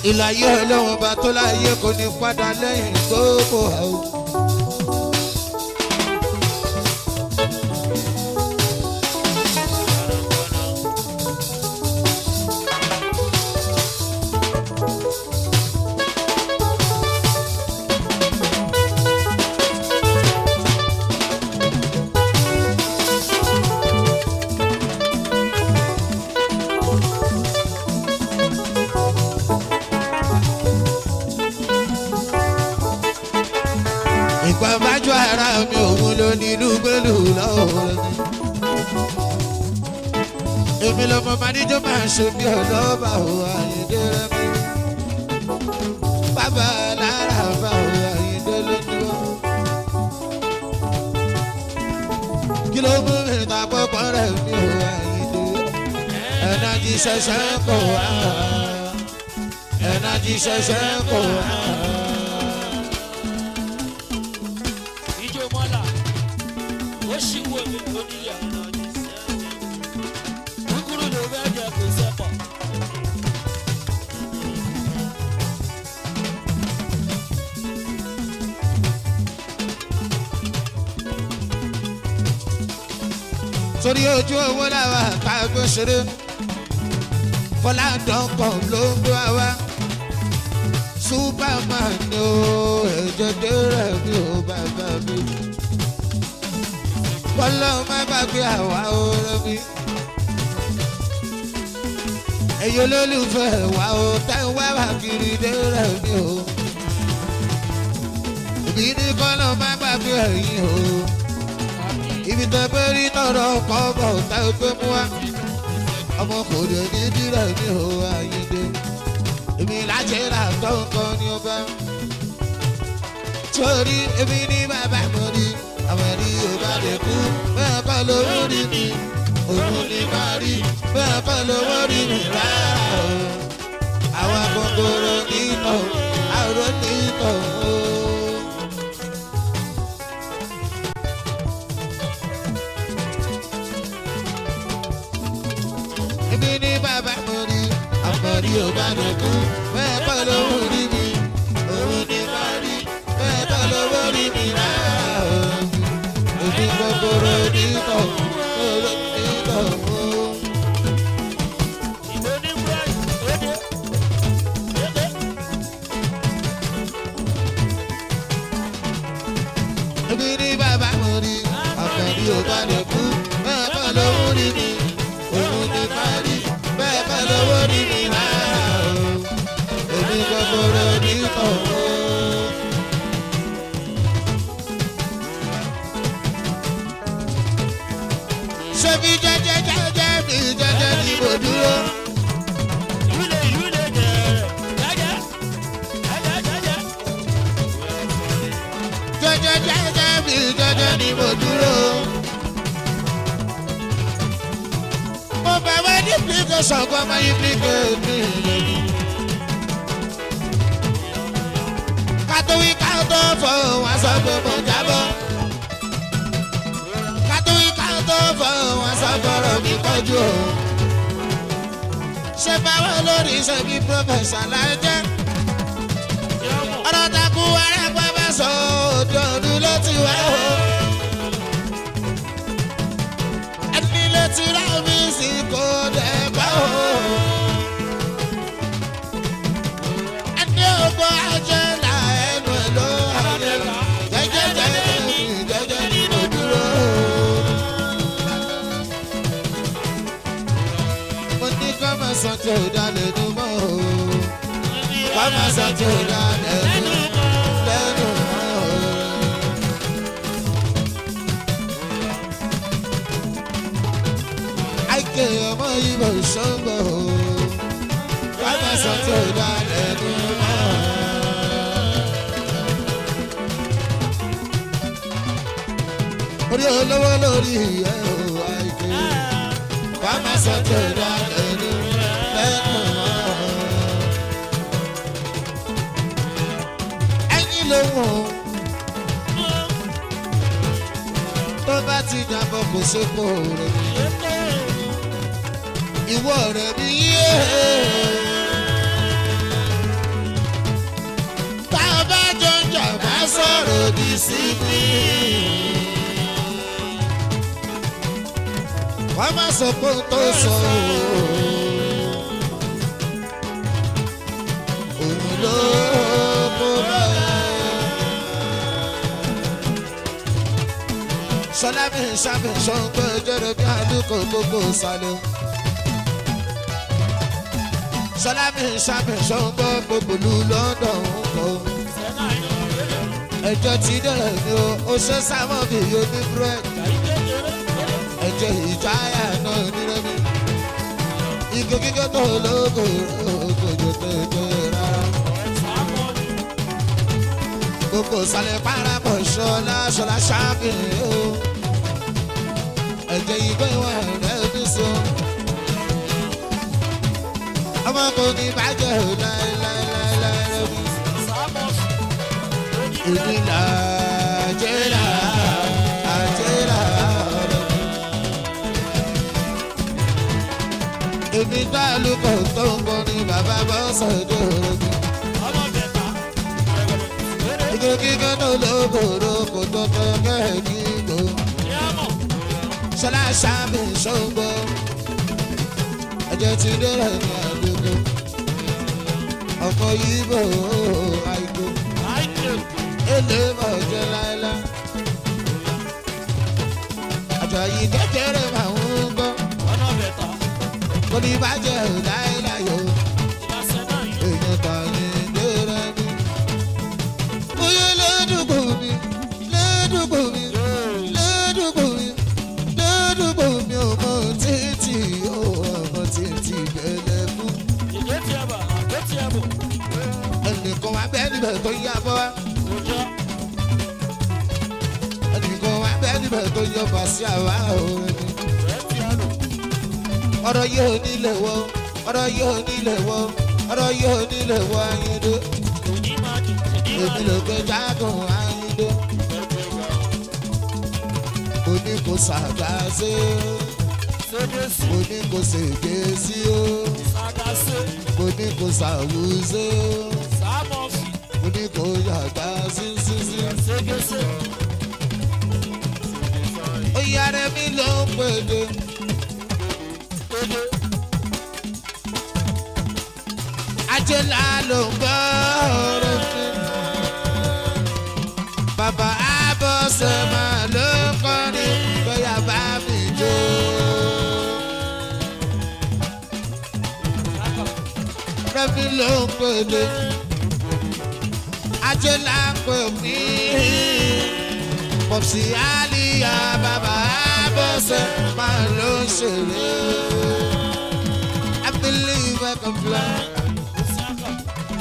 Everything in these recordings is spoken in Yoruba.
ìlàyé ọlọ́run bá tó láyé kò ní padà lẹ́yìn tó bọ̀ ọ́. Ìpàmájú ara mi òun ló ní inú gbẹ́lú lọ́wọ́ mi. Èmi lọmọ Mádíjọ́ máa ṣe bí ọlọ́ba ò Àyìndé rẹ̀ mi. Bàbá lára bá ò Àyìndé ló ní wọ́n. Kí ló mú mi ta pọ́pọ́ rẹ̀ mi ò Àyìndé? Ẹ̀nàjì ṣẹ̀ṣẹ̀ ń kọ̀ wá. Ẹ̀nàjì ṣẹ̀ṣẹ̀ ń kọ̀ wá. Torí ojú owó làwa káàgbé ṣeré Fọlá dọ́kọ̀ ló ń gbé wa Superman ni ó ẹ̀jẹ̀ dẹ́rẹ̀ mi ò bàbá mi Bọ́lá má gbàgbé àwa ọ̀rẹ́ mi èyí olólùfẹ́ wa ò tẹ́wọ́ wá kiri dẹ́rẹ̀ mi ò ìbí ní kọ́lọ́ má gbàgbé ẹ̀yìn o. Ibi tẹ pé rí tọrọ kọ́bọ̀ tá ò pé mú wa ọmọ kò dé ní dírẹ̀ ní o Àyìndé èmi lájẹ́ rà tó nǹkan ní ọba torí èmi ní bàbá mo rí àwọn ẹ̀rí ọba lè kú bẹ́ẹ̀ kọ́ lówó rí mi òun ní má rí bẹ́ẹ̀ kọ́ lówó rí mi rárá o àwọn kòkòrò nítọ̀ àrùn nítọ̀ o. Èmi ní bàbá mo rí àmọ̀rí ò bá lè kú bẹ́ẹ̀ kọ́ lówó rí mi òun ní má rí bẹ́ẹ̀ kọ́ lówó rí mi rárá o èmi kòkòrò nítọ̀ kòkòrò nítọ̀ o. Èmi ní bàbá mo rí àmọ̀rí ò bá lè kú bẹ́ẹ̀ kọ́ lówó rí mi òun ní má rí bẹ́ẹ̀ kọ́ lówó rí mi rárá o èmi kòkòrò nítọ̀ o. Ṣé bí jẹ́jẹ́ bí jẹ́jẹ́ ni mo dúró? Jẹ́jẹ́ bí jẹ́jẹ́ ni mo dúró. Mo bẹ̀ wá ní implication kó máa implicate mi. Kátó wí kátó fọ̀ wá sọ pé mo jábọ́. Kátó wí kátó fọ̀ wá sọ fọ̀rọ̀ mi kọjú o. Ṣé báwo lórí ṣe bí pọ́fẹ̀sà láì jẹ́? Ọ̀rọ̀ takú arẹ́pẹ́ bá sọ òde ọdún ló ti wá o. Ẹni lè ti rá mi sí kò dẹ̀ gbọ́ o. Ẹni ògbó ajẹ́ là ẹnu ẹ̀ ló ayé. Jẹ́jẹ́ ni mo dúró. Mo ní kọ́ máa sọ tí ò dá lẹ́nu mọ́ o. Kọ́ máa sọ tí ò dá lẹ́nu mọ́ o. Àìkè ọmọ ìbò ṣọ́gbọ̀ o. Kọ́ máa sọ tí ò dá lẹ́nu mọ́. Orí olówó lórí ẹ̀ ò àìké. Wàá má sọ tí ò dá lẹ́nu mọ́. Ẹyin lóhùn tó bá ti dàbọ̀ kò sépò rẹ̀. Ìwọ rẹ̀ bí yé. Tá a bá jọ ń jà bá sọ̀rọ̀ òdì sí mi. Wọ́n má sọ pé ó tó sọ òun ló kó bẹ́ẹ̀. Ṣọlá mi ṣàbẹ̀ ṣọ́ngbẹ́ jẹ́rẹ̀ bí àdúgbò gbogbo sálẹ̀. Ṣọlá mi ṣàbẹ̀ ṣọ́ngbẹ́ gbogbo lu London kọ́. Ẹjọ́ ti dẹ̀rẹ̀ ni o ṣe sámọ́ bí yóò ní búrẹ́dì. Ẹjọ́ ìjáyà náà nírẹ́ mi. Igi kíkẹ́ tó lóko ògòjò tó tó rárá. Gbogbo sálẹ̀ parapọ̀ ṣọlá ṣọlá ṣàbẹ̀ o. Ẹ̀jẹ̀ ìgbé wà rẹ̀ ní so. Ọmọ kò ní bàjẹ́ ò láéláéláé mi. Èmi là àjẹ́là àjẹ́là rẹ̀. Èmi dá lóko tó ń bọ̀ ní bàbá bọ́sọ̀ dé mi. Igi kíkẹ́ tó lókòrò kò tó tó kẹ́ẹ̀kí gbò. Ṣọlá ṣàbẹ̀ ṣọ́ngbó. Ẹ̀jẹ̀ ti dẹ́rẹ̀ ní àdúgbò. Ọkọ̀ yìí bò àìkú. Èlé bọ̀ jẹ́ láéláé. Àjọyìn kékeré máa ń gbọ́. Kò ní bàjẹ́ láéláé o. Èèyàn tàyín dẹ́rẹ́ ní. Oyè lẹ́dùgbò mi, lẹ́dùgbò mi, lẹ́dùgbò mi, lẹ́dùgbò mi ọmọ títì ọmọ títì bẹ̀lẹ̀ fún. Ẹnìkan wá bẹ́ẹ̀ níbẹ̀ tó yá bọ́ wá. Ẹnìkan wá bẹ́ẹ̀ níbẹ̀ tó yọ bàṣẹ àwa òun ni. Ọ̀rọ̀ yóò nílẹ̀ wọ́, ọ̀rọ̀ yóò nílẹ̀ wọ́, ọ̀rọ̀ yóò nílẹ̀ wọ́ Ayíndé. Èmi ló gbé jágùn Ayíndé. Mo ní kò ṣàgbàṣe, mo ní kò ṣègbè sí o, mo ní kò ṣàwùṣe, mo ní kò yàgbá sínsínsí. Oyè rẹ̀ mi ló ń pèdè. Ajẹ́lá ló ń gbọ́ ọ̀rọ̀ mi. Bàbá Abọ́sẹ̀ máa ló kọrin bóyá bá mi jó. Rẹ́mi ló ń pèlè. Ajẹ́lá pè mí. Pọ̀sí Àlìyá bàbá Abọ́sẹ̀ máa ló ṣeré. I believe I can fly.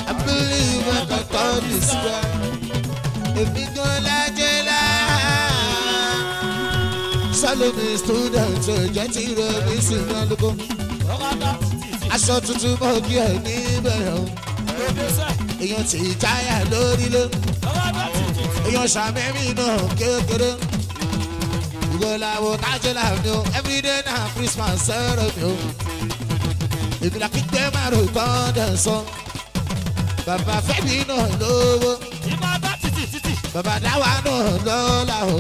I believe I can turn the sky. Èmi gan lájẹ́lá. Sálómi student jẹ́ tí rẹ̀ mí sí náà lóko. Aṣọ tuntun mọ́ kí ẹ̀ níbẹ̀ o. Èèyàn tí jáyà lórí ló. Èèyàn ṣàmẹ́mí náà kékeré. Ìwọ làwọn tájẹ́lá mi o. Everyday na Christmas sẹ́rẹ̀ mi o. Èmi là kí gbé márùn kan dẹ̀ sọ. Bàbá Fẹ́mi náà lówó. Bàbá Dáwà náà lọ́la o.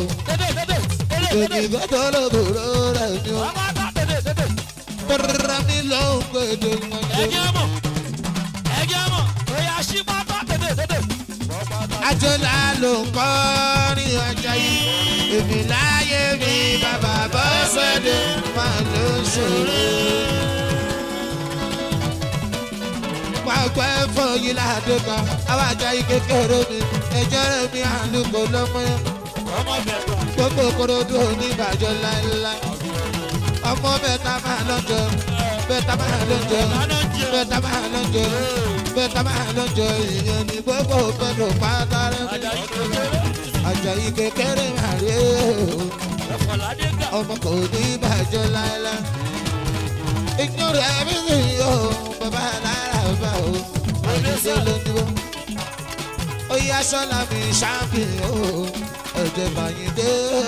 Èmi gbọ́dọ̀ lóbòrò rẹ̀ ni o. Tọ́rọ mi ló ń gbèdé wọn jẹ́. Ajọ́lá ló ń kọ́ ní ọjà yìí. Èmi láyé mi bàbá Bọ́sẹ̀dé máa ló ṣòro. Pàpẹ́ fọyín ládùúgbò, àwọn Àjàyí kékeré mi, ẹjọ́ rẹ̀ mi àlùkò lọ́mọ yẹn. Gbogbo Kòròdú oníbàjọ́ láéláé. Ọmọ bẹ́ta máa lọ jẹ, bẹ́ta máa lọ jẹ, bẹ́ta máa lọ jẹ bẹ́ẹ̀ta máa lọ jẹ ìyẹn ní gbogbo gbọdọ̀ pátá rẹ̀ Àjàyí kékeré máa rí ọmọ kò ní bàjẹ́ láéláé ìgbórí ẹ̀mí sì yóò bàbá lára bá o oníṣẹ́ ló ń dúró ó yá sọ́la mi ṣáàpì o ẹ̀jẹ̀ bàyìn dé o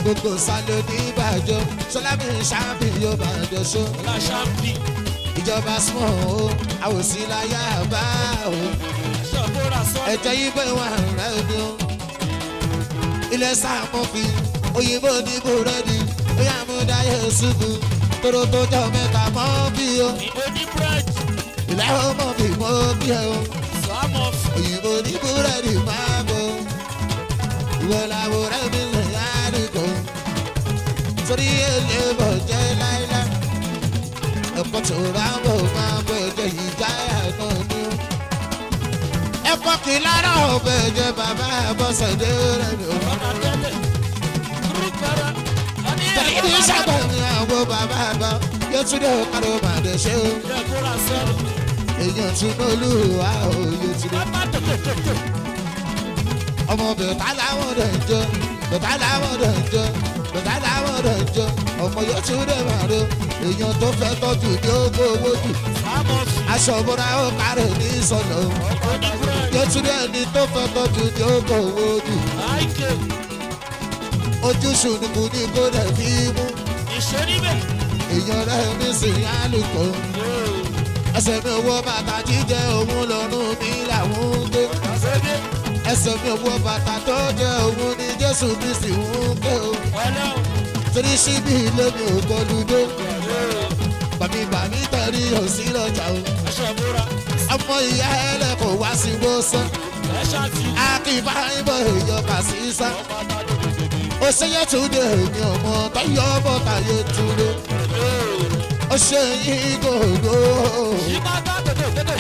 gbogbo sálẹ̀ ní ìbàjọ́ sọ́la mi ṣáàpì yóò bàjẹ́ só ìjọba súnmọ́ o àwòsí láyà bá o ẹ̀jẹ̀ yìí bẹ́ẹ̀ wà rẹ̀ ni o ilẹ̀ sàmọ́fì òyìnbó ní búrẹ́dì ó yà mú dáyé ṣubú tóró tó jọ mẹ́ta mọ́ bí o ilẹ̀ ọmọ fi mọ́ bí o òyìnbó ní búrẹ́dì máa bọ̀ ìwọ làwọn rẹ̀ mi lè yára kọ́ torí èlé bọ̀ jẹ́ láíláí ẹ̀kọ́ tó bá ń bọ̀ máa bọ̀ jẹ́ ìjáyà náà ní o ẹ̀kọ́ kì í lára ọ̀bẹ jẹ́ bàbá Bọ́sẹ̀dé rẹ̀ mi ò tẹ̀lé sábà ní àwọn bàbá bá Yétúndé káró màdé ṣe o èèyàn tún Olúwa o Yétúndé ọmọ bẹ̀tà láwọn ọ̀dọ̀ ìjọ bẹ̀tà láwọn ọ̀dọ̀ ìjọ bẹ̀tà láwọn ọ̀dọ̀ ìjọ ọmọ Yétúndé màdé èèyàn tó fẹ́ tọ́jú ní owó owó jù aṣọ ìbora ó kárẹ̀ ní ìsọ̀nà Yétúndé ẹni tó fẹ́ tọ́jú ní owó owó jù ojúṣù ni kò ní kó dẹ̀ fi mú èèyàn rẹ̀ ní sìn álùkò ẹsẹ̀ mi owó bàtà jíjẹ òun lọ́rùn mi làwọn ń gbé ẹsẹ̀ mi owó bàtà tó jẹ òun ní Jésù Kristi ń gbé o torí síbi ilé mi ò gbọdúdó bàmí tẹ̀rí òsì lọ́jà o ọmọ ìyá ẹlẹ́kọ̀ọ́ wá sí wọ́sán akínbá ìbọn èèyàn kà sí sá ó ṣe Yétúndé ní ọmọ tọ́yọ́ bọ́tà Yétúndé ó ṣe yín gòdó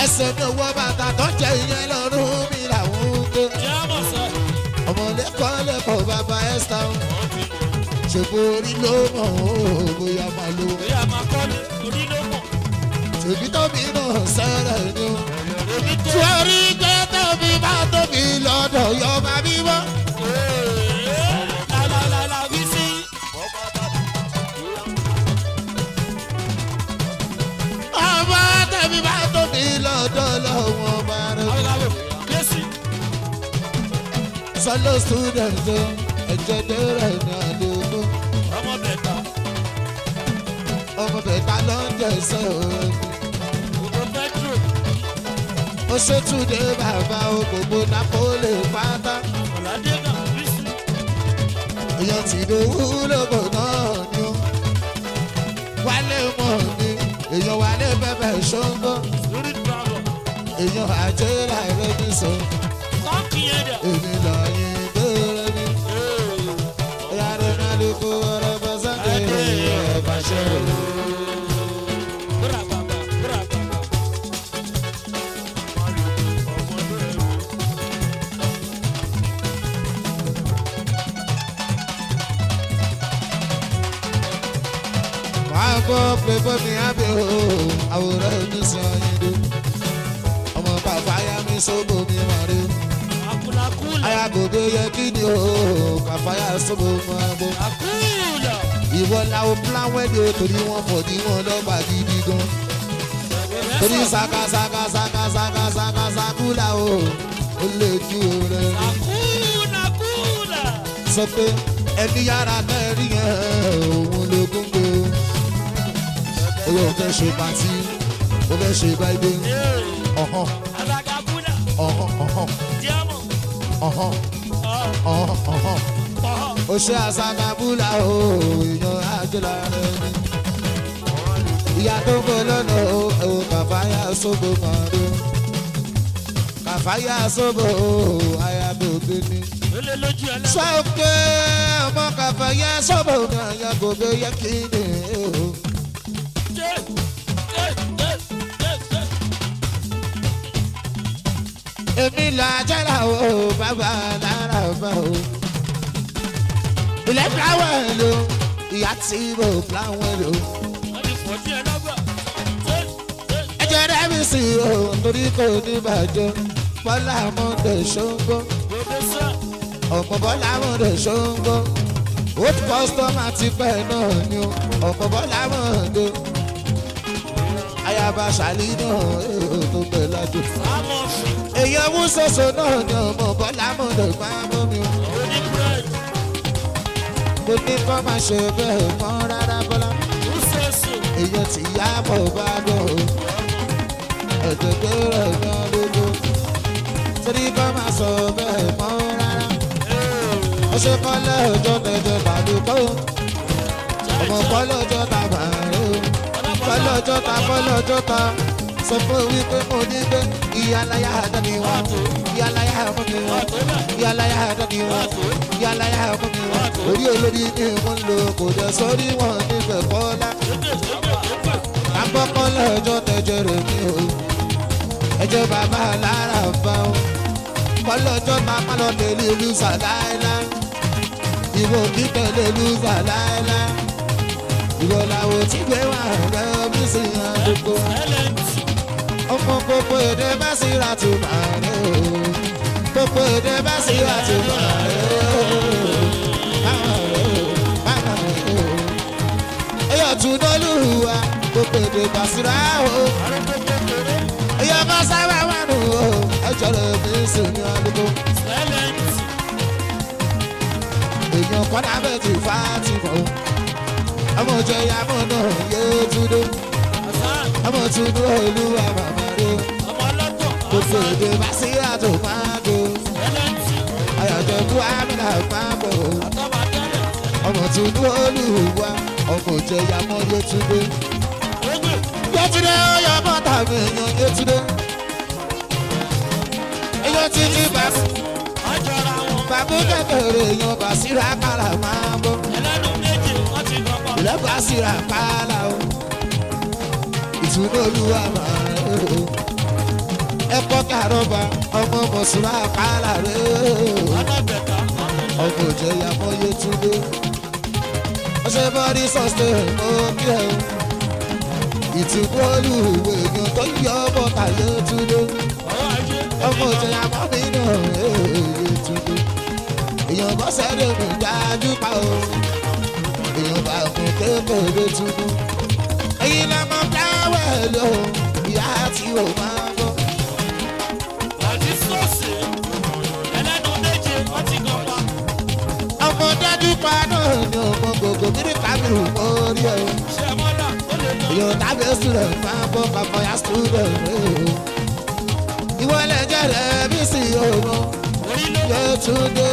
ẹsẹ̀ mi owó bàtà tó jẹ ìyẹn lọ́rùn mi làwọn ń gbé ọmọ lẹ́kọ̀ọ́ bàbá Ẹ́sítà ṣèbó orí ló mọ̀ ó bóyá máa lo tòbí tóbi náà sẹ́rẹ̀ ni ó torí pé tóbi bá tóbi lọ́dọ̀ yọ máa bí wọ́. ọmọ tóbi bá tóbi lọ́dọ̀ lọ́wọ́ máa rẹ̀. sọlọ student ẹ̀jẹ̀ dẹ́rẹ̀ ní àdúgbò. ọmọ bẹ̀ta ló ń jẹ sọ̀rọ̀ ó ṣe Túndé bàbá ògbógbó Napoli pátá èèyàn tí ìdòwú lóko náà ni ó wálé mọ̀ ni èèyàn wálé bẹ́bẹ̀ ṣóńgó èèyàn àjẹrà rẹ̀ ní sọ èmi lọ́yìn bẹ́ẹ̀rẹ̀ mi yàrá náà lè kó ọ̀rọ̀ bá sáké ọ̀bà ṣẹ́wọ̀. Playboy mi abe o àwòrán mi sọ yín do ọmọ bàbá ya mi sóbò mi màrí ayagodo yẹ kí ni o kàfáyà sóbò mọ abo ìwọ làwọn plan wẹ́ẹ̀dì o torí wọn fọ̀dí wọn lọ́gbà gidi gan torí sakasakula o ó lè ju rẹ sọ pé ẹni yàrá kẹrin yẹn òun ló gúngbò. Owó fẹ́ ṣe pàtí, ó fẹ́ ṣe báyìí. Ọ̀hán. Ó ṣe àṣàkàbúlà o, èèyàn àjọlá rẹ̀ ni. Ìyá tó ń bọ̀ lọ́nà o, kàfáyà sóbò kan dé. Kàfáyà sóbò o, ayábòbí ni. Sọ pé ọmọ kàfáyà sóbò ní ayábòbí yẹ kí ni o. Èmi là jẹ́ra o bàbá lára bá o. Ilé fúláwọ̀ ló ìyá tí mo fúláwọ̀ ló. sí o torí kò ní bàjẹ́ Bọ́lá Mọ́ndé Ṣóńgó ọmọ Bọ́lá Mọ́ndé Ṣóńgó old customer ti pẹ́ náà ni o ọmọ Bọ́lá Mọ́ndé ayaba ṣàlì náà tó pẹ́ lájò èyí ọmú ṣoṣo náà ni ọmọ Bọ́lá Mọ́ndé máa mọ́ mi o mo ní kọ́ máa ṣe bẹ́ẹ̀ mọ́ rárá Bọ́lá èyí ti yá bọ̀ bá dọ̀ o ẹ̀jẹ̀ gbéra ẹ̀gbọ́n lójú torí kọ́ máa sọ bẹ́ẹ̀ mọ́ rárá ó ṣe kọ́lé ọjọ́ tẹ̀jẹ̀ bàdúgbò ọmọ kọ́lé ọjọ́ ta bàárẹ̀ o kọ́lé ọjọ́ ta sọ fún wípé mo ní pé ìyáláyà àdáni wa ìyáláyà ọmọ mi wa ìyáláyà àdáni wa ìyáláyà ọmọ mi wa orí olórí ni wọ́n lò kò dẹ̀ sórí wọn níbẹ̀ kọ́lá àbọ̀kọ́lé ọjọ́ tẹ̀jẹ̀ rẹ̀ mi o ẹjọ́ bàbá alára bá o kọ́lé ọjọ́ ta má lọ tẹ̀lé lùsà láéláé ìwọ kí tẹ̀lé lùsà láéláé ìwọ làwọn tí gbé wà rẹ̀ bí sí àdúgbò ọmọ gbogbo èdè bá sí ra tó máa rẹ̀ o gbogbo èdè bá sí ra tó máa rẹ̀ o ẹyọ tún dọ́lùwà gbogbo èdè bá sí ra o ẹyọ kan sábà wà nù o ẹjọ́ rẹ̀ bí sí ní àdúgbò èèyàn kan lábẹ́ ti fà á ti mọ̀ ọmọ òjò ìyàmọ̀ náà yé túndó ọmọ túndó olúwa màmá rẹ gbogbo èdè bá sí àtò máa do ayọ̀jọ̀ bú àmìnà máa bọ̀ ọmọ túndó olúwa ọmọ òjò ìyàmọ̀ yé túndó yétúndé ọyọ bọ́tà mi èèyàn yétúndé èèyàn ti ní bàbá bàbá kékeré èèyàn bá síra kàrà máa bọ̀ ìlẹ́gbàá síra kàrà o ìtúndó olúwa máa rẹ o ẹ̀kọ́ kàrọ́bà ọmọ mọ̀sùlá kàrà rẹ o ọmọ òjò ìyàmọ̀ yétúndé ọṣẹ bọ́dí sọ́ọ̀sẹ̀ mọ́ kí ẹ o ìtúndó olúwa èèyàn tó yọ bọ́tà yétúndé ọmọ òjò ìyàmọ̀ mi náà yétúndé èèyàn bọ́ sẹ́dẹ̀ mi dájú pa o èèyàn bá fún kékeré túnú èyí lọ́mọ dáwẹ̀ lò ìyá tí o máa bọ́. ọmọ dájú pa náà ni ọmọ gbogbo kiri kábìrì orí ẹ̀ èèyàn tàbí student máa bọ́ kàfọ́yà student rẹ̀ o ìwọlẹ̀ jẹ́rẹ̀ bí sí ọmọ Yétúndé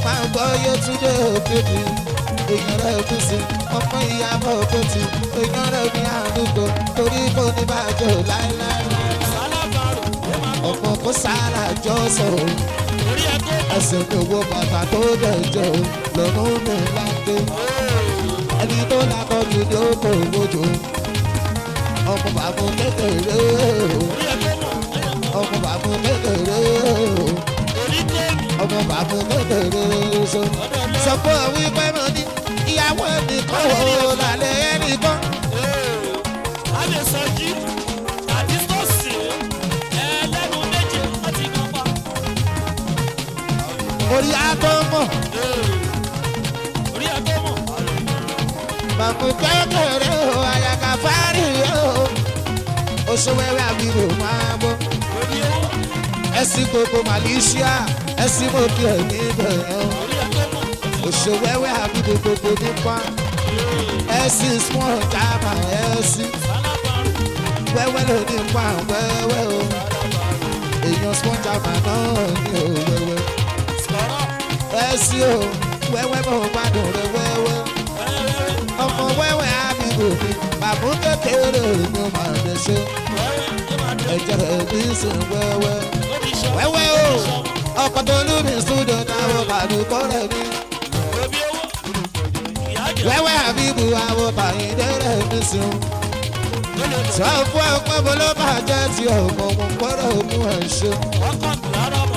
máa gbọ́ Yétúndé òkèdè èèyàn rẹ̀ bí sí ọmọ ìyàbọ̀ òkèdè èèyàn rẹ̀ ní àdúgbò torí kò ní bàjẹ́ láéláé ọmọ kó sára jọ sọ̀rọ̀ ẹsẹ̀ mi owó bàbá tó dẹ̀jọ́ lọ́nà mi láńdé ẹni tó lákọ̀ọ́jú ni ó kò wójú ọmọ bàbá kékeré ọmọ bàbá kékeré ọmọ bàbá kékeré sọ pé wípé mo ní ìyàwó ẹnìkan ò lálẹ́ ẹnìkan. orí àtọmọ bàbá kékeré o àyàká fárí o oṣù wẹ́wẹ́ àbíbò máa bọ́ ẹ̀sìn gbogbo Malaysia ẹ̀sìn mọ́kì ẹ̀ níbẹ̀ oṣù wẹ́wẹ́ àbíbò gbogbo nípa ẹ̀sìn small jama ẹ̀sìn wẹ́wẹ́ ló nípa wẹ́wẹ́ o èèyàn small jama náà ní o wẹ́wẹ́ ẹ̀sìn o wẹ́wẹ́ bọ̀ bá dùn rẹ wẹ́wẹ́ ọmọ wẹ́wẹ́ àbíbò mi bàbá kékeré ni ó máa lè ṣe ẹ̀jẹ̀ rẹ̀ bí sùn wẹ́wẹ́ wẹ́wẹ́ o ọkọ̀ tó lù mí studio táwọn kàdúkọ́ rẹ̀ mi wẹ́wẹ́ àbíbò àwọn bàyìndé rẹ̀ mi sùn sọ fún ọpẹ́ bó ló bàjẹ́ tí ọmọ wọn gbọ́dọ̀ mú ẹ̀ ṣe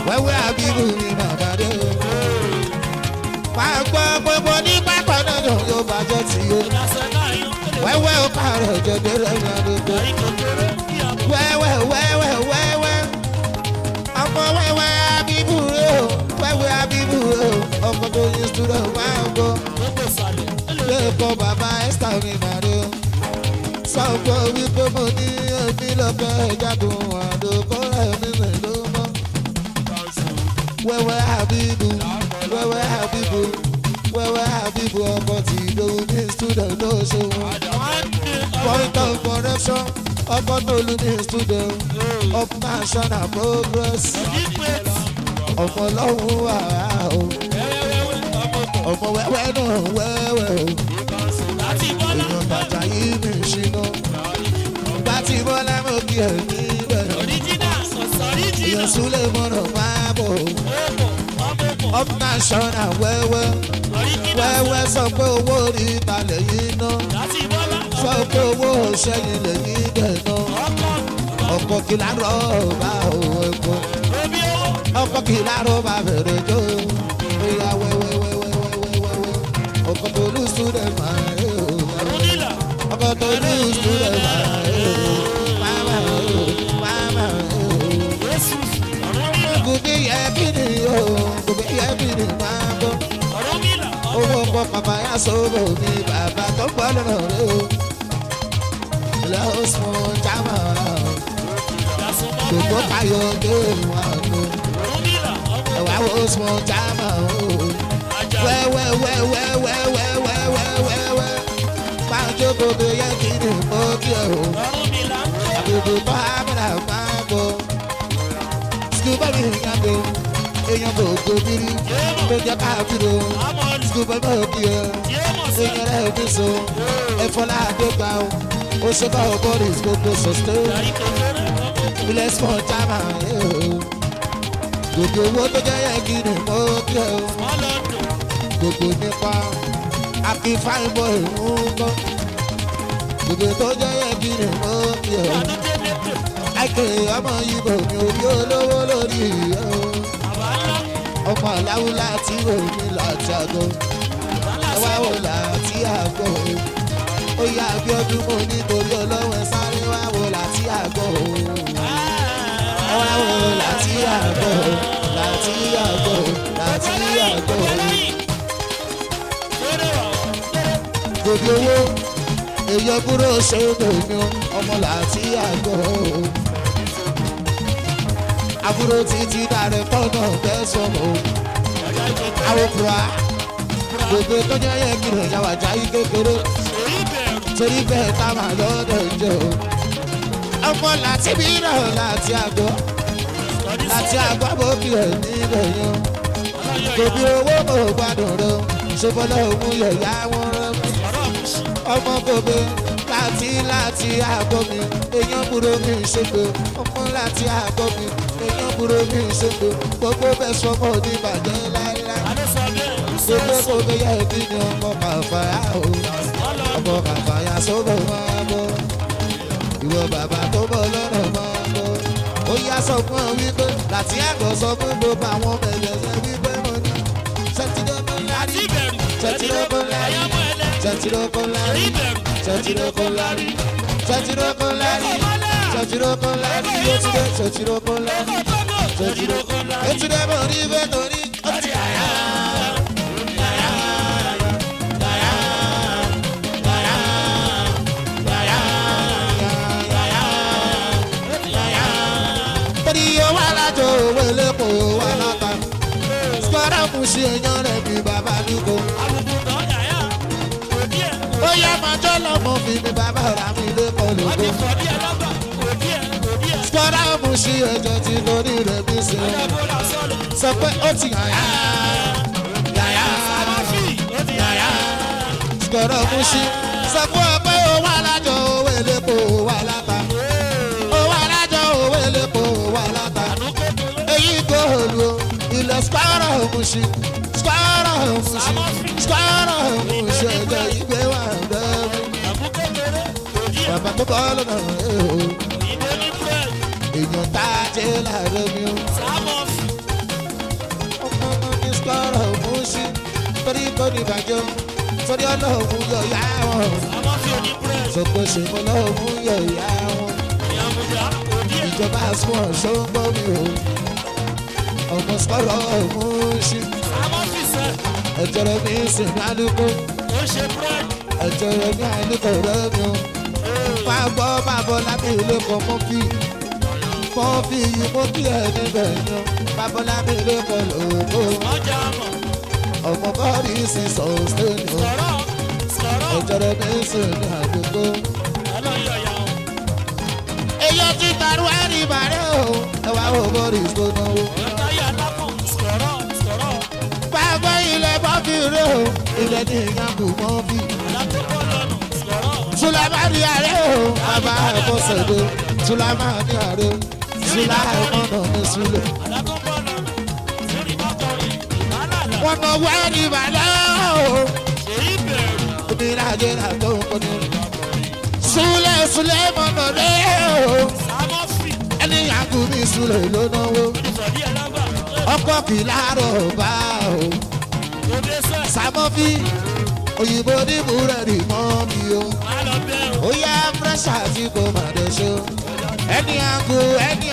wẹ́wẹ́ àbíbò mi bàbá dé o máa gbọ́ gbogbo ní pápá náà yóò bàjẹ́ tí o wẹ́wẹ́ ó kàrọ̀ jẹ̀dẹ̀ rẹ̀ ní àdúgbò wẹ́wẹ́ sọ̀pọ̀ wípé mo ní ẹbí lọ́pẹ́ jagun àdókò ẹ̀mí mi ló mọ́. Wẹ́wẹ́ Habibu, wẹ́wẹ́ Habibu, wẹ́wẹ́ Habibu ọkọ̀ tí ìdòwú ní student ló ṣe wọn. Point of correction, ọkọ̀ tó lu ní student of national progress. Ọmọ lọ́hùn wà o, ọmọ wẹ́wẹ́ náà wẹ́wẹ́ o. Èèyàn bàjá yìí mi ṣìnà. Bàtí bọ́lá mo kí ẹ̀ níbẹ̀. Èèyàn súlẹ̀ mọ́nà máa bọ̀. Up national wẹ́wẹ́. Wẹ́wẹ́ sọ pé owó rí ìtàlẹ̀ yìí ná. Sọ pé owó ṣẹ́yìn lẹ́yìn dẹ̀ ná. Ọkọ̀ kìlá rọ̀ bá òun ẹ̀kọ́. Ọkọ̀ kìlá rọ̀ bá bẹ̀rẹ̀ jó. Ìyá wẹ́wẹ́wẹ́wẹ́wẹ́wẹ́. Ọkọ̀ tó lù student máa ń yé o. Ọkọ̀ tó lù student máa ń yé o. Máma o, máma o. Gòbí yẹ kí ni o, gòbí yẹ kí ni máa bọ̀. Owó ọkọ̀ bàbá yà sọ̀rọ̀ mi, bàbá tó gbọ́ lọ́nà rẹ̀ o. Ilé ọ̀sùn jámà o. Gbogbo káyọ̀ dé wà lọ. Ẹ̀wà ọ̀sùn jámà o. Wẹ́wẹ́wẹ́wẹ́wẹ́wẹ́wẹ́wẹ́wẹ́. Máa jókòó bí yẹ kí ni mo kí ẹ o. Àbùkù bá àbúrà máa bọ̀. Sùkúbà mi yàgò, èèyàn kò gbòbìrì. Tó jẹ́ káàkiri o. Sùkúbà mi ò kí ẹ. Èèyàn rẹ̀ ò ní so. Ẹ̀fọ́lá àdógbà o. Ó ṣe bá ọgọ́rì gbogbo sọ̀tẹ́. Ilé small jama ẹ̀ o. Gbogbo owó tó jẹ́ yẹ kí ni mo kí ẹ o. Gbogbo nípa àfi fáìbọ̀ ìhun kọ́. Gbogbo tó jẹ́ yẹ kí ni mo kí ẹ o. Àìkè ọmọ Ìgbò mi ò rí olówó lórí ẹ̀ o. Ọmọ aláwo láti omi láti àgọ́. Ẹwà wo láti àgọ́ o. Ó yá Abíọ́dún mo nítorí Ọlọ́run ẹ sáré wá wo láti àgọ́ o. Ẹwà wo láti àgọ́ o. Láti àgọ́ o. Láti àgọ́ o. Gbogbo owó èèyàn kúrò ṣe é lòmí ọmọ láti àgọ́ o. Àbúrò títí dàrẹ́ tọ́nà bẹ́sọ̀ o. Àwọn òkúra gbogbo tó jẹ́ yẹ kí lè yàwá jáì kékeré. Torí bẹ́ẹ̀ tá máa lọ́dọ̀ jẹ́ o. Ọmọ láti bí náà láti àgọ́. Láti àgọ́ bó kí ẹ̀ níbẹ̀ yan. Gbogbo owó mo gbádùn rẹ̀. Ṣé bọ́lá òun yẹ̀ yá wọn rẹ̀? Ọmọ gbogbo láti àgọ́ mi. Èèyàn burú mi ṣègbè. Ọmọ láti àgọ́ mi. Èèyàn burú mi ṣègbè. Gbogbo bẹ́ẹ̀ sọmọ ní ìbàjẹ́ láíláí. Gbogbo yẹ kí ni ọmọ kàfàyà o. Ọmọ kàfàyà sọ́bọ̀ máa bọ̀. Ìwọ bàbá tó bọ̀ lọ́nà máa bọ̀. Ó yá sọ fún ọ wípé láti àgọ́ sọ fún gbogbo àwọn mẹ̀lẹ́lẹ́ wípé mo ní. Ṣètìlókò lárí, ṣètìlókò lárí, ṣètìlókò lárí, ṣètìlókò lárí, ṣètìlókò lárí, ṣètìlókò lárí, ṣètìlókò lárí, ṣètìlókò lárí. Ètùdé mo rí bẹ́ẹ̀ torí ó ti àyà. Ṣe èèyàn rẹ̀ bí bàbá lúkọ. Ó yá máa jọ́ lọ́mọ fi ní bàbá rà mí lẹ́kọ̀ọ́ lóko. Skọ́dá mú sí ẹjọ́ tí lórí rẹ̀ bí ṣe. Sọ pé ó ti yàyà. Yàyà. Yàyà. Skọ́dá mú sí. Sọ fún ọ pé ó wà lájọ owó elépo wà láta. Ó wà lájọ owó elépo wà láta. Èyí góòlù o. Ilẹ̀ skọ́rọ̀ òmùsí, skọ́rọ̀ òmùsí, skọ́rọ̀ òmùsí ẹ̀jẹ̀ ìgbé wà lẹ́rú. Bàbá tó bọ́ lọ́nà èèyàn tá a jẹ́ láàárọ̀ mi o. Ọmọ ní skọ́rọ̀ òmùsí, torí kò ní ìbàjẹ́, torí ọlọ́run yọ ìyá wọn. Sọ̀kò ṣèmọ́ ọlọ́run yọ ìyá wọn. Ìjọba sún ọ̀ṣọ́ ń gbọ́ mi o. Ọmọ sọ̀rọ̀ òmùsí. Ẹ̀jẹ̀ rẹ̀ mi sì ní àlùkò. Ẹ̀jẹ̀ rẹ̀ mi àlùkò rẹ̀ mi o. máa gbọ́ máa bọ́ lábẹ́ ilé kan mọ́ fi yìí mo kí ẹ níbẹ̀ yan bàbá lábẹ́ ilé kan lòókò ọmọ bọ́ọ̀lì sí sọ̀ọ́sẹ́ni o ẹjọ́ rẹ̀ ní sùn ní àdúgbò. èyí ti tàrú ẹ̀rí bàrẹ́ o ẹwà wo bọ́ọ̀lì tó náwó. bàbá ilẹ̀ bọ́ọ̀lì rẹ̀ o ilẹ̀ ní ìyàgò mọ́ bí. Sulamani ààrẹ o bàbá ẹ̀kọ́ sẹ̀dẹ̀ Sulamani ààrẹ Sulamani ní Sule. wọ́n náà wá ní ìbàdàn o obìnrin àjẹrà tó ń kọ́ni. Sule mọ̀nà rẹ̀ o ẹni yàgò ní Sule ló náwó. ọkọ̀ kìláàrọ̀ bá o Samofi òyìnbó ní búrẹ́dì mọ́ mi o. ó yá fúrẹ́ṣà tí kò má dé ṣó. ẹni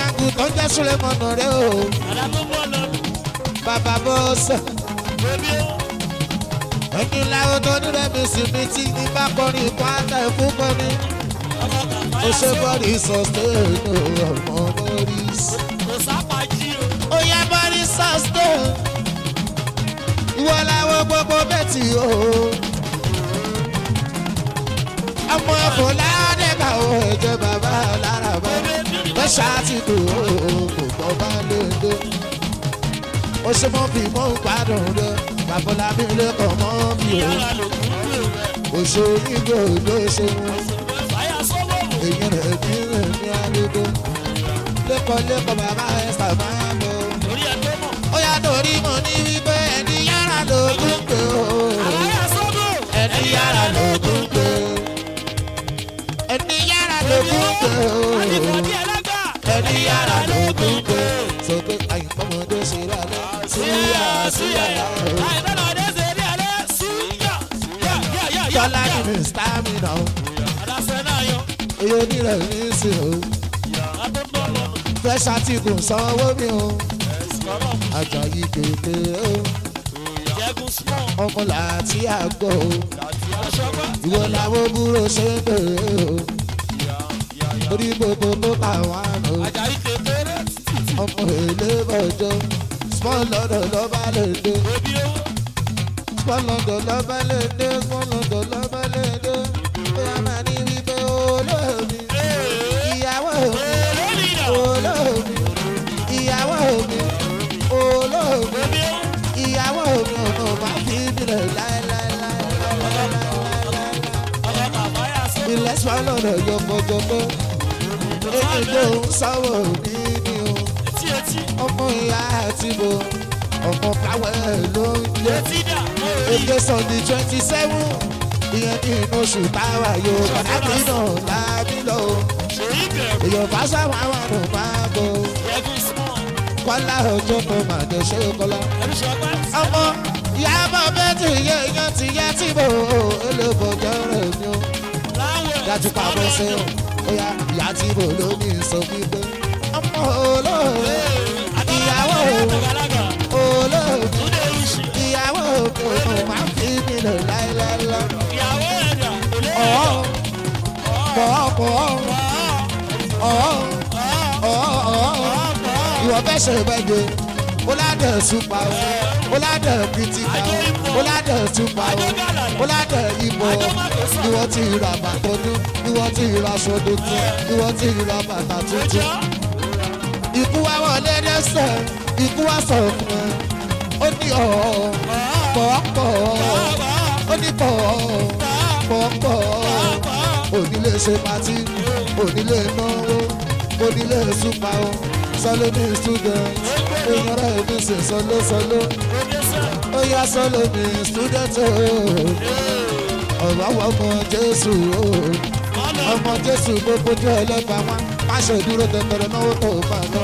àgù tó ń jẹ́ Sule mọ̀nà rẹ̀ o. bàbá bọ́sẹ̀. ẹni láwọn tó ní rẹ̀mí sí mi tí ní bá kọrin ikọ̀ àtà ẹ̀fún kọrin. ó ṣe bọ́ọ̀lì sọ̀stẹ́ẹ̀nù ọmọ Morris. ó yá bọ́ọ̀lì sọ̀stẹ́ẹ̀nù. ìwọ làwọn gbogbo bẹ́ẹ̀tì o. ọmọ ẹ̀fọ́ ládẹ́gbà o ẹ̀jẹ̀ bàbá lára bá. lọ́ṣà ti dùn o kò gbọ́ bá léde. ó ṣe mọ́ fi mọ́ gbádùn rẹ̀ bàbá mi lè kọ́ mọ́ mi o. òṣò nígbà òjò ṣe wọn. èyí rẹ̀ ní àdúgbò. lẹ́kọ̀ọ́ bàbá ẹ̀ sàmà bọ̀. ó yà torí mo ní wípé ẹni yàrá ló tún pé o. ẹni yàrá ló tún pé. ẹni yàrá ló tún pé o. ẹni yàrá ló tún pé. sọ pé àyìnbọ̀mọdé ṣe lálẹ́. súyà tọ́lá ní mi stamina o. èyí onírẹ̀ ní sí o. fẹ́ ṣàtìkùn sanwó mi o. Àjàyí kékeré o. ọmọ láti àgọ́ o. ìwọ làwọn búrò ṣe ń bèrè o. orí gbogbo tó tà wá nù. ọmọ èlé bọ̀jọ́ small lọ́dọ̀ lọ́ba lè dé. small lọ́dọ̀ lọ́ba lè dé. small lọ́dọ̀ lọ́ba lè dé. bóyá máa ní wípé olóòmí ìyàwó mi olóòmí ìyàwó mi olóòmí ìyàwó mi ọ̀nà máa fi bílẹ̀ láéláéláéláéláé. ilẹ̀ small lọ́dọ̀ yọ̀bọ̀jọ̀bọ̀ èyí ló ń sáwọ̀ ní ní o. ọmọ ìyá àti bo ọmọ fáwẹ́ ló ń lé. èdè Sunday 27 ìyẹn ní inú oṣù táwa yóò pàdánù náà lábí lọ. èèyàn bá sáwọn àwọn àrùn máa bọ̀. kọ́lá ọjọ́ kan máa dé ṣé kọ́lá. ọmọ ìyá bọ̀ bẹ́ẹ̀ tí ìyẹn ìyẹn ti yẹ tí bò ó elébọ̀jọ́ rẹ̀ ni ó. dájú pàmò sí o ó yá ìyá tí bò ló ní sọ wípé ọmọ olóòrè ìyàwó olóòrè ìyàwó òkè máa ń fi mí lọ láéláélá. ìwọ fẹ́ ṣe ìbẹ́jọ ó ládẹ̀ súpa ó ládẹ̀ pìtìkà ó ládẹ̀ súpa ó ládẹ̀ ìbò ìwọ ti ra bàtà ọdún ìwọ ti ra aṣọ tuntun ìwọ ti ra bàtà tuntun. ikú wa wọlé dẹ́sẹ̀ ikú wa sọ fún ẹ ó ní pọ̀ọ́pọ̀ ó ní pọ̀ọ́pọ̀ onílé ṣe pàtí onílé náwó onílé súpa o sọlọ ní student èèyàn rẹ̀ ní ṣe sọlọ ó yá sọlọ ní student ọ̀rọ̀ àwọn ọmọ Jésù ọmọ Jésù gbogbo jẹ́ ẹlẹ́gbàá wọn má ṣe dúró tẹ̀tẹ̀rẹ̀ náwó tó bá lọ.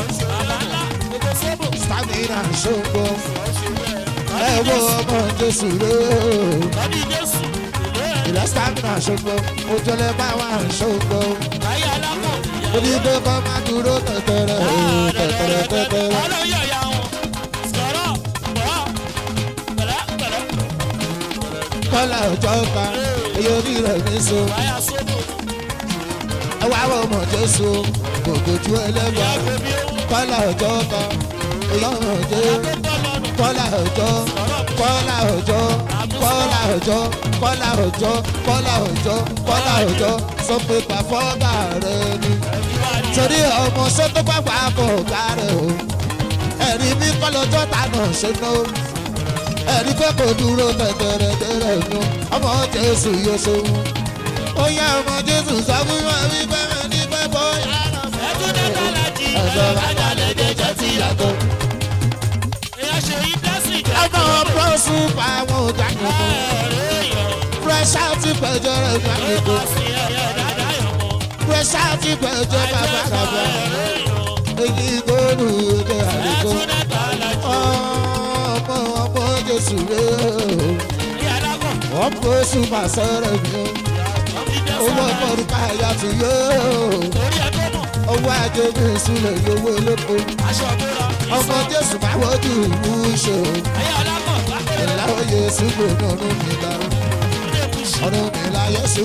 stamina ṣògbọ́ ẹ wo ọmọ Jésù rẹ̀ ilẹ̀ stamina ṣògbọ́ ojúlẹ̀ bá wà ṣògbọ́ onígbé kọ́ máa dúró tẹ̀tẹ̀rẹ̀. kọ́lá ọjọ́ kan èyí orí rẹ̀ ní so. ẹ wá wọ ọmọ Jésù gbogbo ojú ẹlẹ́gbà kọ́lá ọjọ́ kan ìyọ̀ràn jẹ́ kọ́lá ọjọ́ kọ́lá ọjọ́ kọ́lá ọjọ́ kọ́lá ọjọ́ kọ́lá ọjọ́ kọ́lá ọjọ́ sọ pé pàfọ́gà rẹ ni torí ọmọ sọ́tò pàpà kò gbà rẹ o ẹ̀rí mi kọ́ lọ́jọ́ tànà ṣe ná ẹ̀rí pé kò dúró tẹ̀tẹ̀rẹ̀tẹ̀rẹ̀ nu ọmọ Jésù yóò ṣeun ó yá ọmọ Jésù sọ fún wa wípé wọn ní pẹ́ bóyá ọ̀sọ̀ bàbá lè dé jẹ́ sí yàtọ̀. ọmọ bọ́sù pa àwọn ọ̀gá yòókù fresh out pẹ̀jọ́ rẹ̀ gbà yòókù fresh out pẹ̀jọ́ bàbá bàbá èyí gbóòdù èdè àdìgbò ọmọ Jésù rẹ̀ wọ́n bọ́sù máa sọ̀rọ̀ mi o owó ọmọdúnká ẹ̀yà tó yó owó àjogún ìsúlẹ̀ yòówó olóko ọmọ Jésù máa wọ́jú ìlú ṣe ìlà oyè ṣùgbọ́n ọdún mi la ọdún mi la Jésù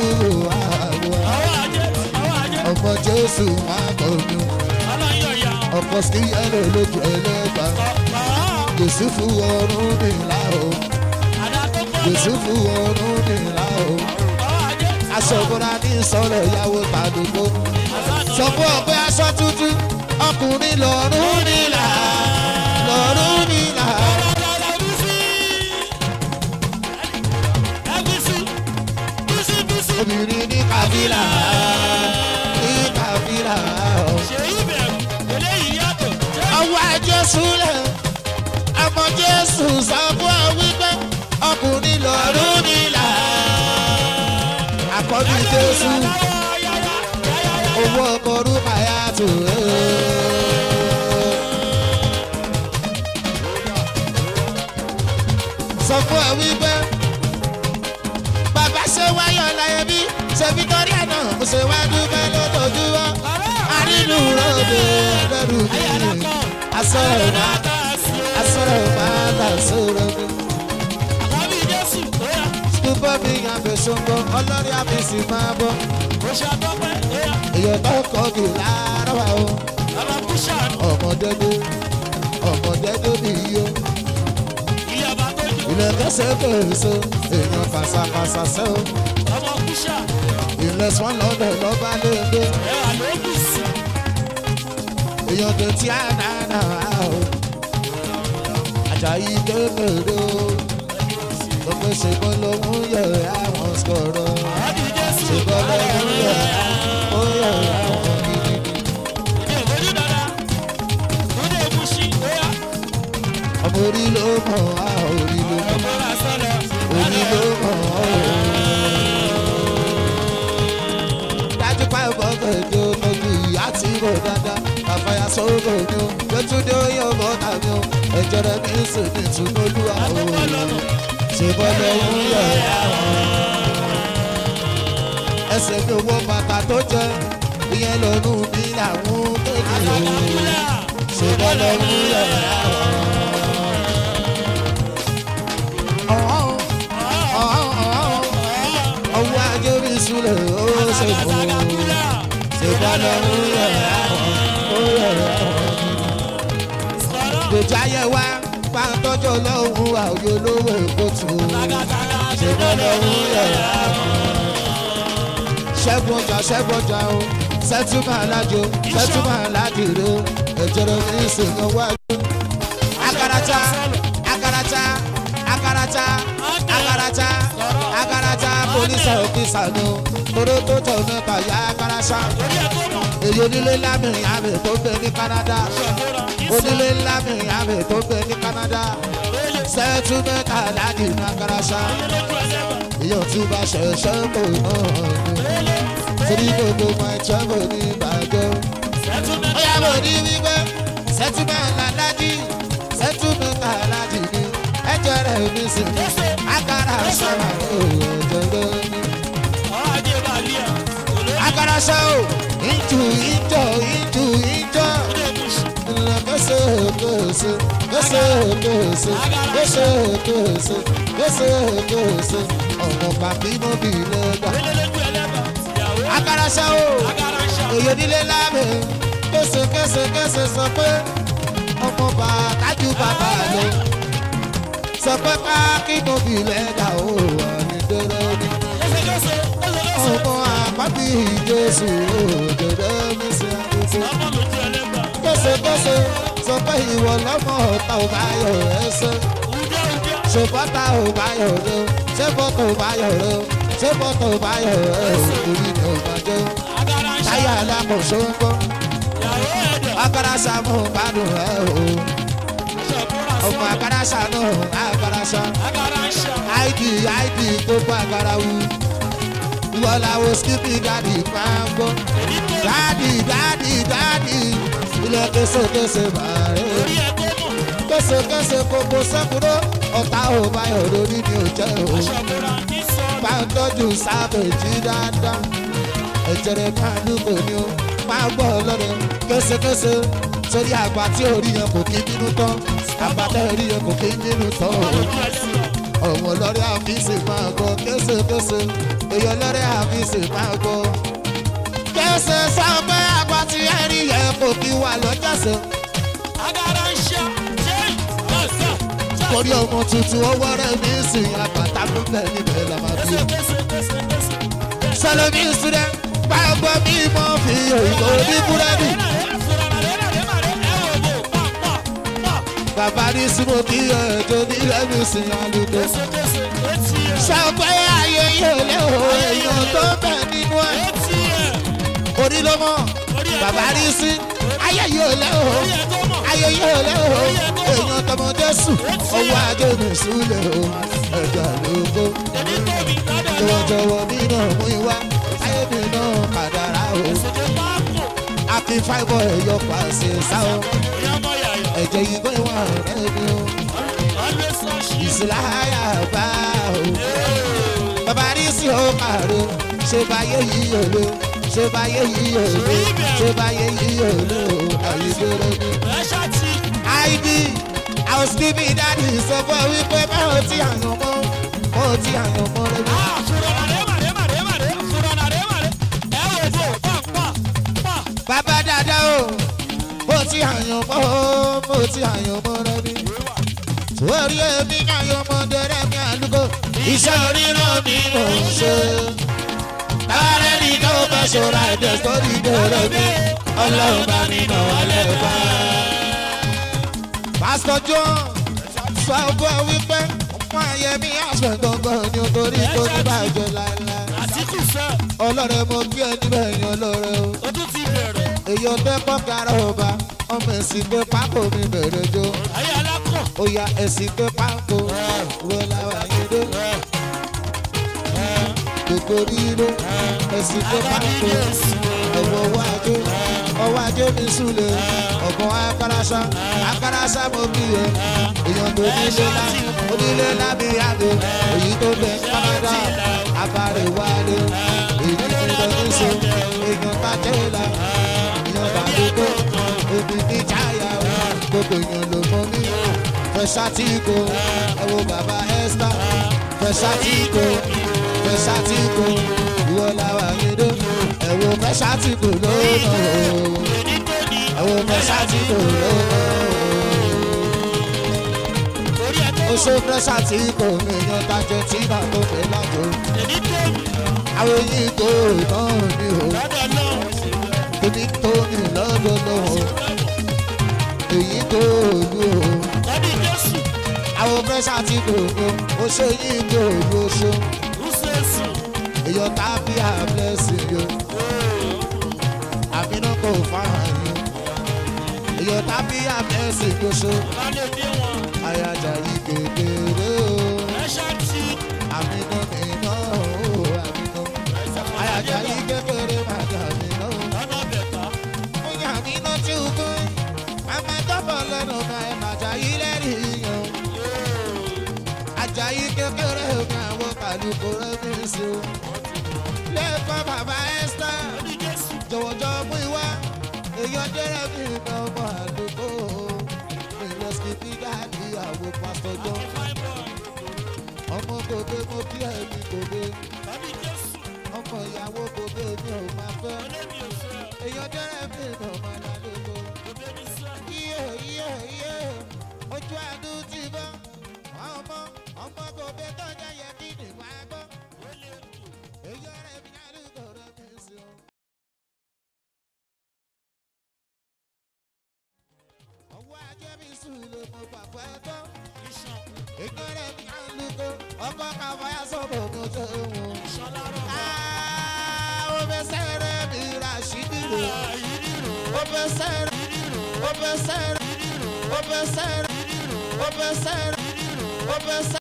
àwọ̀ ọmọ Jésù máa kọ̀ mí ọkọ̀ sí ẹ̀rọ lójú ẹlẹ́gbà Jésù fún ọdún mi la o Jésù fún ọdún mi la o aṣọ́gbọ́nà ní sọ̀rọ̀ ìyàwó tàdúgbò sọ fún ọ̀pẹ aṣọ tuntun ọkùnrin lọ́rùn nílà lọ́rùn nílà. obìnrin ní kàbílà ní kàbílà. ọwọ́ Jésù lẹ̀ ọmọ Jésù sọ fún ọ wípé ọkùnrin lọ́rùn nílà. Akọ́bí Jésù owó ọkọ̀ orúkọ ayáàtò sọ fún ẹ wípé bàbá ṣe wáyọ̀ láyé bí ṣe Victoria náà mo ṣe wá dúpẹ́ lótọ́jú wá àrínú ròde lẹ́rù mi asọ̀rọ̀ máa tà sọ̀rọ̀ mi. Bọ́ mi àbẹ̀ ṣọ́gbọ́ ọlọ́rí àbẹ̀sì máa bọ́. Èyàn tó kọ́ mi lára wa o. Ọmọdédé bí yó. Ilẹ̀ kẹsẹ̀ kẹsẹ̀ èèyàn fàṣàfàṣà sẹ́ o. Ilẹ̀ swan lọ́dẹ̀ lọ́ba léde. Èèyàn tó tí a nàá o. Àjàyí kékeré o. Ọmọ ṣègbọ́n ló mú yẹ àwọn sọ̀rọ̀. Ṣègbọ́n ló mú yẹ àwọn gidigidi. Ọmọ orí ló mọ̀ á orí ló mọ̀. Orí ló mọ̀ á o. Dájú pa ìbọn kẹjọ lójú ìyá tí kò dáadáa. Àfàyà sóògùn ni ó. Yótúndé oyè ọmọ tàbí ó. Ẹ̀jẹ̀ rẹ̀ ní sùn ní ìtúnúlúwà o. Ṣèbọn lọ́wọ́ yẹ ẹsẹ̀ mi owó bàtà tó jẹ ìyẹn lọ́nu mi làwọn kéde ṣèbọn lọ́wọ́ yẹ ọwọ́ ajé mi súlẹ̀ ó ṣèbọn ṣèbọn lọ́wọ́ yẹ gbèjà yẹ wá pàtọ́jọ́ lọ́hùn àwòyé olówó èkó tù ú ṣèbọn lọ́hùn yẹ̀rọ ṣẹ́gun ọjà o sẹ́túmọ̀ alájò sẹ́túmọ̀ aládìrò ẹ̀jọ̀rọ̀ ní ìṣèlú wájú. agarata polisi ọ̀fíìsà ni o tóró tó tọ̀ mẹ́ta yá agarasa èyí onílé lámìrin àmì tó gbé ní Canada onílé lámìrin àmì tó gbé ní Canada sẹ́túmẹ̀tà aládì ní agarasa èyí tí bá ṣẹ̀ṣẹ̀ kò náà ni torí gbogbo máa ń jẹ́ mọ̀ ní ìbàjẹ́ ó yà mọ̀ ní wípé sẹ́túmẹ̀tà aládì sẹ́túmẹ̀tà aládì ni ẹ̀jẹ̀ rẹ̀ ní sinmi agarasa ẹ̀jẹ̀ rẹ̀ ní. Agarasa o ìjọ kese ọmọ pàbí mọ́ bí lẹ́gbà. Agarasa o èyí nílé lábẹ́ kése sọ pé ọmọ bàtájú bàbá lọ sọ pé ká kíkọ́ bí lẹ́dà ó wà ní dẹ́rẹ́ ní. ọmọ àpábí Jésù òjòdè mi sí àdúgbò. kése sọ pé ìwọ lọ́mọ ọ̀tá ò bá yọ̀ ẹsẹ̀. ṣèbọ́tà ò bá yọ̀ lọ ṣèbọ́tà ò bá yọ̀ lọ ṣèbọ́tà ò bá yọ̀ ẹ̀sìn orí ni ò bá jẹ́. táyà alákòóso ń gbọ́ akarasa mú gbádùn ẹ o ọmọ akarasa náà akarasa id gbogbo akarawu ìwọláwo skipi dadi máa ń gbọ́ dadi ilé kése bàárẹ̀ kése gbogbo sẹ́kúrò ọ̀tá ò báyọ̀ lórí ni ò jẹ́ o bá ń tọ́jú sábẹ̀jì dáadáa ẹ̀jẹ̀ rẹ̀ kánú kò ní o máa gbọ́ lọ́dẹ kése sórí àgbà tí orí yẹn kò kí nínú tán àgbà tẹ́ orí yẹn kò kí nínú tán ọ̀wọ̀n lọ́rẹ́ àfíìsì máa gbọ́ kése èèyàn lọ́rẹ́ àfíìsì máa gbọ́ kése sọ pé àgbà tí ẹ̀rí yẹn kò kí wà lọ́jọ́sẹ̀. torí ọmọ tuntun owó rẹ̀ ní ìsìn àgbàtà ló bẹ̀ níbẹ̀ la máa bí. sọlọ́mí ìsúdẹ́ gbàgbọ́ bí mo fi òyìnbó ní búrẹ́dì. bàbá ní smoky ẹ̀jọ̀ nílẹ̀ mi sìn àlùkò. sọ pé ayé yóò lé o èèyàn tó bẹ̀ nínú ẹ̀. orí ló mọ̀ bàbá ní sí ayé yóò lé o ayé yóò lé o èèyàn tọmọ Jésù ọwọ́ ajé mi súlẹ̀ o ẹ̀jọ̀ àlùkò. jọ̀wọ́jọ̀wọ́ mi náà mú ìwá ayé mi náà kàdàrà o. àfi fáìbọ̀ ẹ̀yọ pàṣẹ sáwọ́ ẹ̀jẹ̀ yìí gbé wà rẹ̀ mi o. ìsìláyà bá o. bàbá rí sí o kàrò ṣe báyé yìí yòó lò ṣe báyé yìí yòó lò ṣe báyé yìí yòó lò àyíbẹ̀rẹ̀ mi. id àwòsíbí dáàdì sọ fún ẹ wípé báwo ti àyàn mọ́ báwo ti àyàn mọ́ rẹ̀ mi. bàbá dada o mo ti àyàn mọ́ mo ti àyàn mọ́ rẹ̀ mi. torí èmi ní àyàn mọ́ dẹ́rẹ́ mi àlùkò iṣẹ́ oríran mi mò ń ṣe. láàárẹ̀ ní ká ó bá ṣọ́ra ẹ̀dẹ̀ sórí dẹ́rẹ́ mi ọlọ́run bá mi nà wálé bá. pásítọ̀ John sọ fún ẹ wípé fún ayẹmí àṣẹ gangan ni torí tó ní bàjẹ́ láéláé. ọlọ́rẹ̀ mo kí ẹ níbẹ̀ yan lọ́rẹ́ o. èyí ọdẹ pọ́kàrà ọba ọmọ ẹ̀sìn pé pákó mi bẹ̀rẹ̀ jó. Oya ẹ̀sìn pé pákó wọ́n láwa yé dé. gbogbo ríró ẹ̀sìn pé pákó ọwọ́ ajé mi súlẹ̀ ọ̀gbọ́n akárásá mo bí ẹ. èèyàn tó onílé lábí àdó èyí tó bẹ Canada abàrè wálé èyí tó lọ ní so èèyàn tàjẹ́lá èèyàn tàdúgbò òbí ní jáyà gbogbo èèyàn ló mọ mí. fẹsàtìkò ẹwọ bàbá Esther fẹsàtìkò ìwọ làwà yẹdọ ẹwọ fẹsàtìkò lónà ẹwọ fẹsàtìkò lónà. oṣù fẹsàtìkò èèyàn tàjẹ́ tí náà tó fẹ́ lájọ. àwọn yìí tó náà ní o tóní tóní lọ́dọọdọ́ èyí tó lù o. àwọn fẹsàtìkò o ṣe yìí tó lù oṣù. èèyàn tàbí àblẹ́sì yo àbínú kò fáhàn yo èèyàn tàbí àblẹ́sì oṣù. ayajà yìí kékeré o àmínú mi náà o àmínú ayajà yìí kékeré màjà mi náà o yà mí náà tí o gbé màmá dọ́bọ̀ lẹ́nu náà ẹ̀ màjà yìí lẹ́rìí yan Àjàyí kékeré mi àwọn kàlùkò rẹ̀ mi sí o lẹ́kọ̀ọ́ bàbá Esther jọ̀wọ́jọ́ mú ìwá èèyàn jẹ́rẹ̀ mi ní ọmọ àdúgbò ìlọ skipi dáàdì àwọn pásítọ̀ jọ ọmọ gòbè mo kí ẹ̀mí gòbè ọmọ ìyàwó gòbè mi ò máa fẹ́ èèyàn dẹ́rẹ́ mi lọ mọ́ lálùkò. Iye ojú àdú ti bọ́ ọmọ kò bẹ tó jẹ́ yẹ kí ni wàá gbọ́. èèyàn rẹ̀ mi lálùkò rẹ̀ mi sí o. ọwọ́ ajé mi sùn lè mọ pàpẹ́ tó. èèyàn rẹ̀ mi lálùkò ọkọ̀ káfáyà sọ̀rọ̀ mo tó wọn. ó bẹ sẹ́rẹ̀ mi ra ṣídìrò. ó bẹ sẹ́rẹ̀ ó bẹ sẹ́rẹ̀ ó bẹ sẹ́rẹ̀ ó bẹ sẹ́rẹ̀ ó bẹ sẹ́rẹ̀.